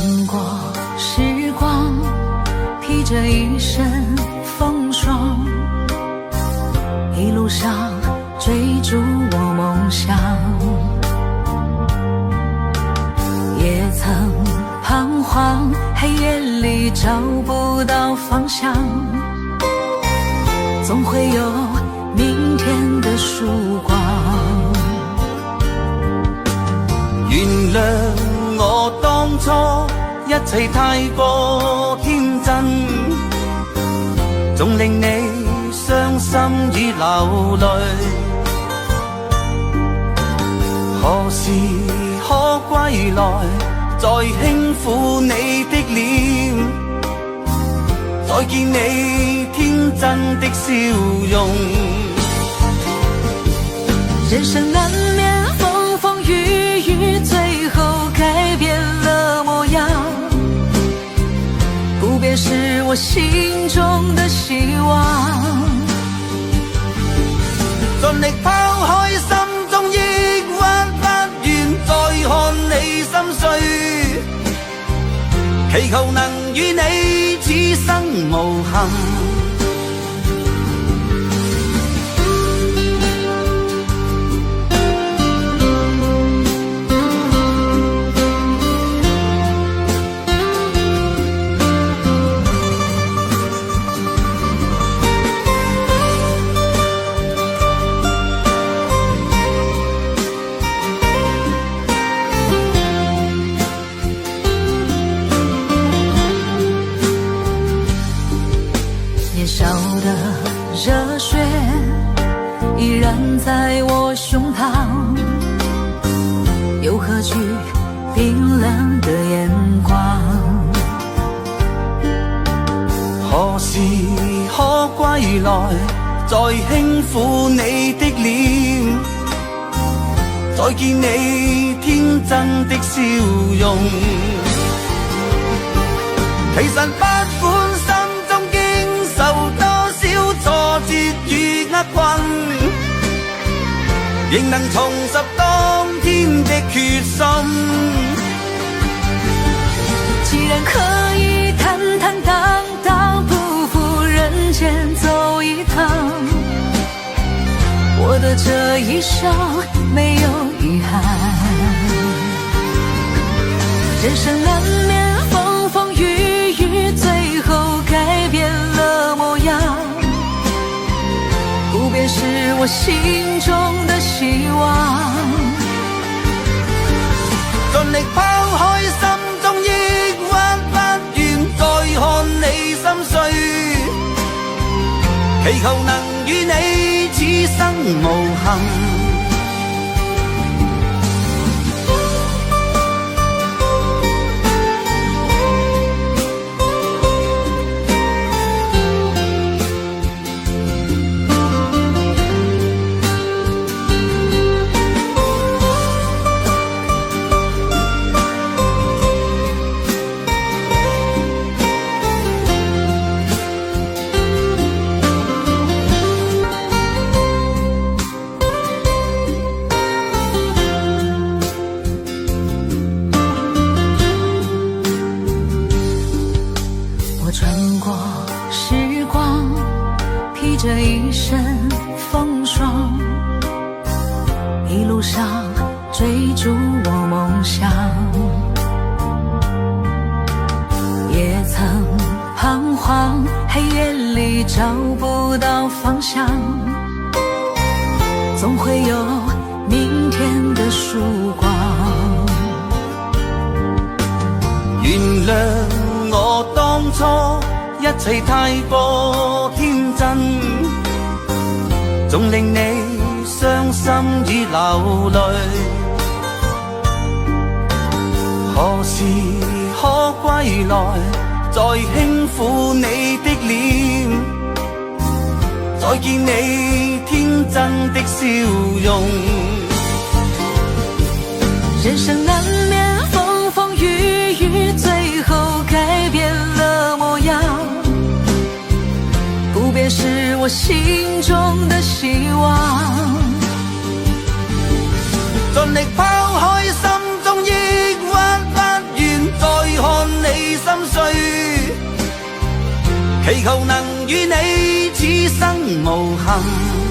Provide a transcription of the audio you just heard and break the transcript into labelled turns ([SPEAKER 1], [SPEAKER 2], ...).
[SPEAKER 1] 穿过时光，披着一身风霜，一路上追逐我梦想，也曾彷徨，黑夜里找不到方向，总会有明天的曙光。
[SPEAKER 2] 原谅我當初一切太過天真，總令你傷心與流淚。何時可歸來，再輕撫你的臉，再見你天真的笑容。
[SPEAKER 1] 人生難免風風雨雨，最後改變了模樣，不變是我心中的希望。
[SPEAKER 2] 盡力拋開心中抑鬱，不願再看你心碎，祈求能與你此生無憾。
[SPEAKER 1] 年少的熱血依然在我胸膛，又何懼冰冷的眼光。
[SPEAKER 2] 何時可歸來，再輕撫你的臉，再見你天真的笑容。其實不管心中經受多少挫折與厄困，仍能重拾當天的決心。
[SPEAKER 1] 既然可以坦坦蕩蕩，不負人間走一趟，我的這一生沒有遺憾。人生難免風風雨雨，最後改變了模樣，不變是我心中的希望。
[SPEAKER 2] 盡力拋開心中抑鬱，不願再看你心碎，祈求能與你此生無憾。
[SPEAKER 1] 穿過時光，披着一身風霜，一路上追逐我夢想，也曾彷徨，黑夜裡找不到方向，總會有明天的曙光。
[SPEAKER 2] 原諒我當初一切太過天真，總令你傷心與流淚。何時可歸來，再輕撫你的臉，再見你天真的笑容。
[SPEAKER 1] 人生難免風風雨雨，最後改變了模樣，不變是我心中的希望。
[SPEAKER 2] 盡力拋開心中抑鬱，不願再看祈求能與你此生無憾。